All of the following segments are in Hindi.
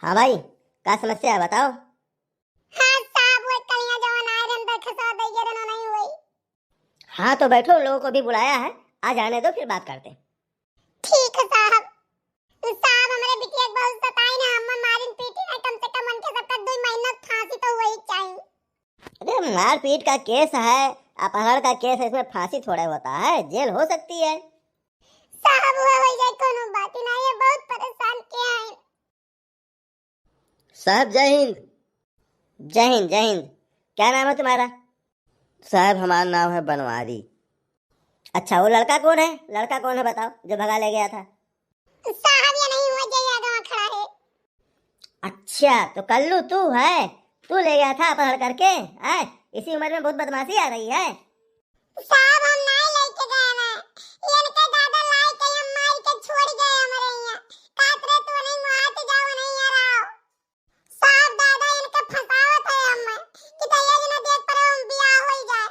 हाँ भाई, क्या समस्या है बताओ। हाँ साहब, वो कलियां जवान आए रे अंदर खसा दे ये रे नहीं हुई। हाँ तो बैठो, लोगों को भी बुलाया है, आ जाने दो फिर बात करते। ठीक है साहब। साहब हमारे बिटिया बहुत सताई ना, हम मारिन पीटी ना, कम से कम उनके सबका 2 महीना फांसी तो वही चाहिए। अरे मारपीट का केस है, अपहरण का केस है, इसमें फांसी थोड़ा होता है, जेल हो सकती है। साहब वो हो जाए कोनो बात नहीं है, बहुत परेशान किया है। साहब जय हिंद। जय हिंद जय हिंद। क्या नाम है तुम्हारा? साहब हमारा नाम है बनवारी। अच्छा वो लड़का कौन है? लड़का कौन है बताओ, जो भगा ले गया था? साहब ये नहीं हुआ, जय आगे वहाँ खड़ा है। अच्छा तो कल्लू तू है? तू ले गया था अपहरण करके? है इसी उम्र में बहुत बदमाशी आ रही है। साहब हम नहीं लेके गए ना, ये इनके दादा लाई के हम मार के छोड़ गए हमारे यहाँ। कातरे तो नहीं मुआते जाओ नहीं यार। साहब दादा इनके फसावत है हम कि तैयार जी ना देख पर हम बियाह हो जाए।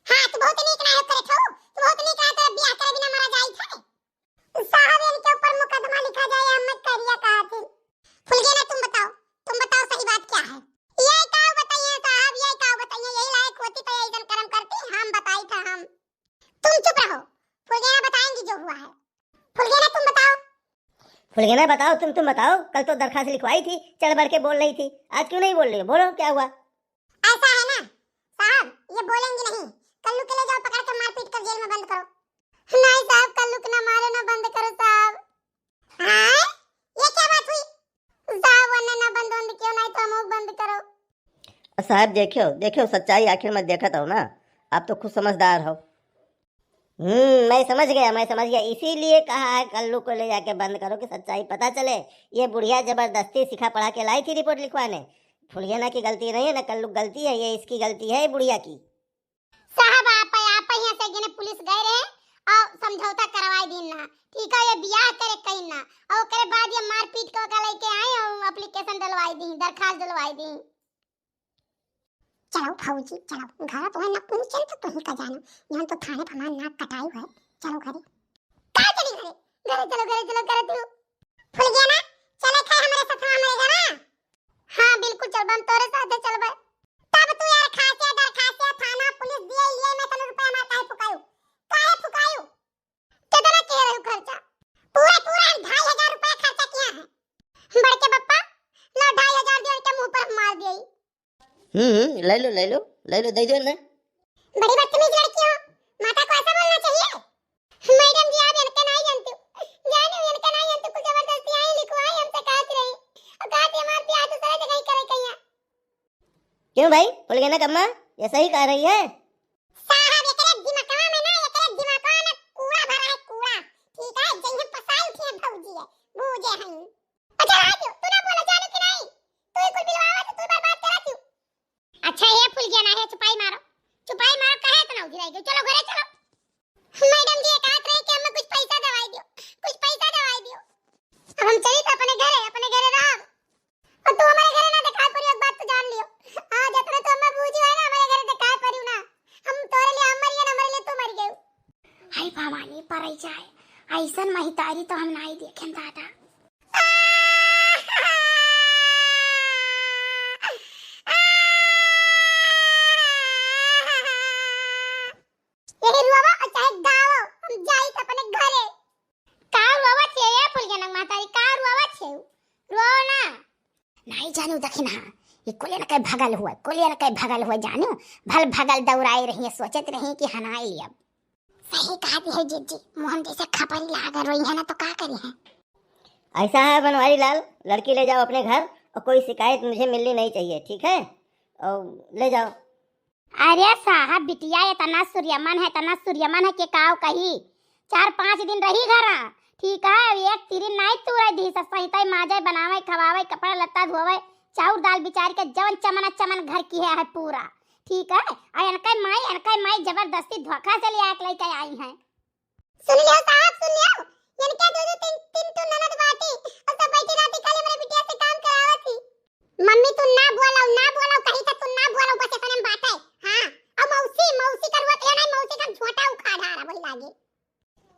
हाँ तो बहुत नीक ना करे छौ, तो बहुत नीक ना तेरा बियाह करे बिना मरा जाई था। साहब इनके ऊपर मुकदमा लिखा जाए, हम मत करिया कहा थे। फुलगे ना तुम बताओ सही बात क्या है? ये का बताइए साहब, ये का बताइए, यही लायक होती तो ऐसा कर्म करती, हम बताई था हम। तुम चुप रहो, फुलगे ना बताएंगी जो हुआ है। फुलगे ना तुम बताओ। फुलगेना बताओ, तुम बताओ। कल तो दरखास्त लिखवाई थी, चढ़ बढ़ के बोल रही थी, आज क्यों नहीं बोल रही हो? बोलो क्या हुआ? ऐसा है ना साहब, ये बोलेंगी नहीं। कल्लू के ले जाओ पकड़ के मार पीट कर जेल में बंद करो। नहीं साहब, कल्लू के ना मारो ना बंद करो साहब। हाँ ये क्या बात हुई? साहब वरना ना बंद क्यों, नहीं तो हम बंद करो। साहब देखो देखो, सच्चाई आखिर में देखता हो ना, आप तो खुद समझदार हो। मैं समझ गया, इसीलिए कहा है कल्लू को ले जाके बंद करो कि सच्चाई पता चले। ये बुढ़िया जबरदस्ती सिखा पढ़ा के लाई थी रिपोर्ट लिखवाने। फुलगेना की गलती नहीं है ना, कल्लू गलती है, ये इसकी गलती है बुढ़िया की। साहब आप यहाँ से गने पुलिस गए रहे और समझौता करवाई दिन ना, ठीक है? ये बियाह करे कहीं ना, और करे बाद ये मारपीट को का लेके आए और एप्लीकेशन डलवाई दी, दरखास्त डलवाई दी। चलो फौजी चलो, घर तो है ना पूछन तो तुम का जानो, यहाँ तो थाने पर हमारा नाक कटाई हुआ है। चलो घरे। कहाँ चली घरे? घरे चलो करे तू। फुल गया ना, चले खाए हमारे साथ हमारे घर। हाँ बिल्कुल चल, हम तोरे साथ चल बे। तब तू यार खासे दरखास्त थाना पुलिस दिए ये मैं तने रुपया मार काहे फुकायो कितना के रहे खर्चा? पूरा 2500 रुपया खर्चा किया है। बड़के पप्पा लो 2500 दियो, इनके मुंह पर मार दिए। ले लो दे दो ना। बड़ी बदतमीज लड़की हो, माता को ऐसा बोलना चाहिए? मैडम जी आप इनके नहीं जानती, जानो इनके नहीं जानती, कुछ जबरदस्ती आई लिखवाई हमसे कहत रही और कहत हमार प्यार तो सारा जगह ही करे कहिया। क्यों भाई, फुलगेना कम्मा ये सही कह रही है? साहब एकरे दिमागवा में ना, एकरे दिमागवा में कूड़ा भरा है कूड़ा, ठीक है? जइहे पसाई उठी है भौजी है बूझे हई। अच्छा आज तू ना बोला जाने के नहीं, तू ही कुल बिलवावा तो तू बर्बाद करा तू। अच्छा ये फुल गया ना है, चुपाई मारो काहे इतना उधर आई गई? चलो घरे चलो। मैडम जी कहत रहे कि हमें कुछ पैसा दवाई दियो। अब हम चली तो अपने घरे रह, और तू हमारे घरे ना दिखा पड़ी, एक बात तो जान लियो। आज अपने तो अम्मा बूझी है ना, हमारे घरे दिखा पड़ी ना, हम तोरे लिए हम मरिए ना मरे लिए तू मर गयो। हाय भवानी परई जाए ऐसन महितारी तो हम नहीं देखें दादा। यही रुआवा और चाहे गाओ, हम जाई त अपने घरे। का रुआवा छे ये फुलगेना मातारी, का रुआवा छे? रुआओ ना। नहीं जानू दखिना, ये कोलिया कई भगल हुआ जानू, भल भगल दौड़ाई रही है, सोचत रही कि हनाई लिया। सही कहती है जीजी, मोहन जैसे खपरी लाग रही है ना, तो का करी है? ऐसा है बनवारी लाल, लड़की ले जाओ अपने घर और कोई शिकायत मुझे मिलनी नहीं चाहिए, ठीक है? और ले जाओ। अरे साहब बिटिया इतना सूर्यमन है कि काव कही 4-5 दिन रही घरा, ठीक है? एक तिरी नहीं तू रही दी सही माजे बनावे खवावे कपड़ा लत्ता धोवे चाउर दाल बिचार के जवन चमन घर की है पूरा, ठीक है? अनका माई जबरदस्ती धोखा से ले आके लेके आई है। सुन लियो साहब सुन लियो, इनके दो तीन तो ननद बाटी और सब बैठी रहती खाली मेरे बिटिया से काम करावती। मम्मी तू ना बोलो कहीं तक तू ना बोलो, बस अपने में बात है। हां अब मौसी का रुआ लेना, मौसी का झोटा उखाड़ रहा वही लागे।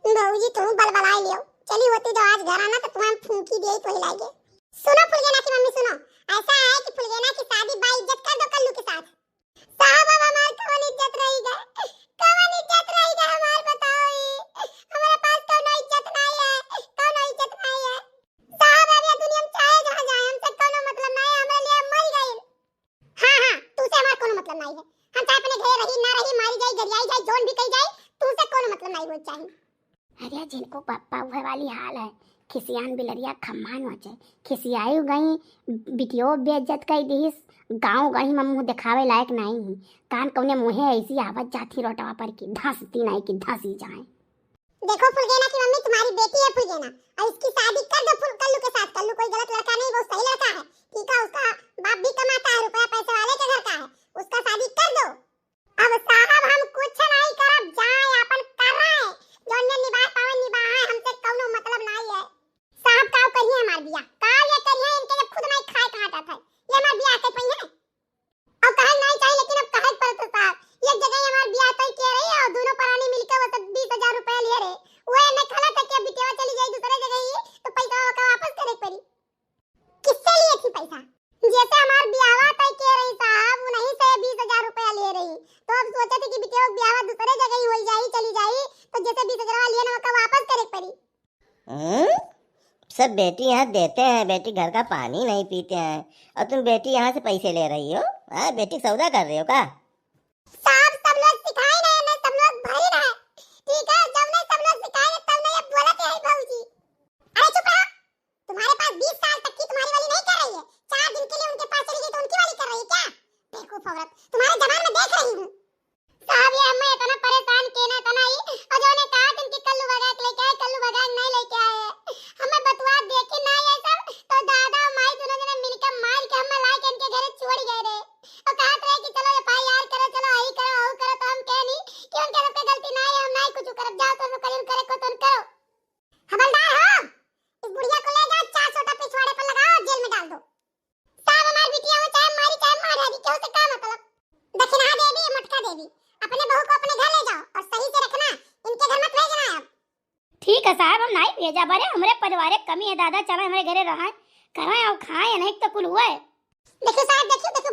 भौजी तू बलबलाई लियो, चली होती जो आज घर आना तो तुम्हें फूंकी दे तो ही लागे। सुनो फुलगेना की मम्मी सुनो, ऐसा है कि फुलगेना की शादी बाइज्जत कर दो कल्लू के साथ। साहब अब हमारी कौन इज्जत रहेगा, कौन इज्जत रहेगा हमार बताओ ये, हमारे पास कौन इज्जत नहीं है, कौन इज्जत नहीं है। साहब अब ये दुनिया में चाहे जहाँ जाए हमसे कोनो मतलब नहीं है, हमारे लिए मर गए। हाँ हाँ तुझसे हमारा कोनो मतलब नहीं है, हम चाहे अपने घर रही ना रही, मारी जाए गरियाई जाए जोन भी कही जाए, तुझसे कोनो मतलब नहीं हो चाहिए। अरे जिनको पप्पा हुए वाली हाल है, खिसियान बिलरिया खम्मान हो जाए, खिसियाई गई बिटियो बेइज्जत कई दिस, गाँव गई में मुँह दिखावे लायक नहीं ही, कान कौने मुँहे ऐसी आवत जाती रोटवा पर की धंसती नहीं की धंसी जाए। देखो फुलगेना की मम्मी तुम्हारी बेटी है फुलगेना, और इसकी शादी कर दो कल्लू के साथ। कल्लू कोई गलत लड़का नहीं, वो सही लड़का है, ठीक है। उसका बाप भी कमाता है, रुपया पैसे वाले के घर का है, उसका शादी कर दो। अब साहब हम कुछ नहीं करब, जाए अपन कर रहे हैं जोन ने निभा पावे निभाए, हमसे कोनो मतलब नहीं है। साहब काव करिए हमार बियाह, काव ये करिए, इनके जब खुद नहीं खाए कहां जाता है, ये हमार बियाह कर पई है। अब कहे नहीं चाहिए लेकिन अब कहे पर तो साहब एक जगह हमार बियाह तय के रही है, और दोनों परानी मिलकर वो 20,000 रुपए लिए रे, वो ने खला तक के बिटिया चली जाई दूसरे जगह ही, तो पैसा का वापस करे पड़ी। किससे लिए थी पैसा, जैसे हमार बियाह तय के रही साहब उन्हीं से 20,000 रुपए ले रही, तो अब सोचे थे कि बिटिया बियाह दूसरे जगह ही हो जाई चली जाई, तो जैसे 20,000 लिए ना वो वापस करे पड़ी। सब बेटी यहाँ देते हैं, बेटी घर का पानी नहीं पीते हैं, और तुम बेटी यहाँ से पैसे ले रही हो। हाँ बेटी सौदा कर रही हो का? साहब सब लोग सिखाए नहीं ना, सब लोग भरी रहे, ठीक है। जब नहीं सब लोग सिखाए तब नहीं अब बोलते हैं भाऊजी। अरे चुप रहो, तुम्हारे पास 20 साल तक की तुम्हारी वाली नहीं कर रही है, 4 दिन के लिए उनके पास चली गई तो उनकी वाली कर रही है क्या? बेवकूफ औरत, तुम्हारे जबान में देख रही हूँ। साहब ये हमें इतना परेशान केना तना ही, और जो ने कहा तुम कि कल्लू भगा के लेके आए, कल्लू भगा नहीं लेके आए, हमें बतवा दे के ना ये सब, तो दादा और माई दोनों जने मिलकर मार के हमें ला के इनके घर छोड़ गए रे, और कहा थे कि चलो एफआईआर करो, चलो आई करो आओ करो, तो हम कह नहीं कि उनके सबके गलती नहीं है, हम नहीं कुछ करब, जाओ तो करे करे को तो करो। खबरदार हो, इस बुढ़िया को ले जाओ 4 सोटा पिछवाड़े पर लगाओ और जेल में डाल दो। साहब हमारी बिटिया हो चाहे मारी चाहे मार है, क्यों से क्या मतलब। दक्षिणा देवी मटका देवी, अपने बहू को अपने घर ले जाओ और सही से रखना, इनके घर मत भेजना अब। ठीक है साहब हम नहीं भेजा, बरे हमारे परिवार कमी है दादा, चलो हमारे घरे रहा करें और खाएं, नहीं तो कुल हुआ है। देखो साहब देखो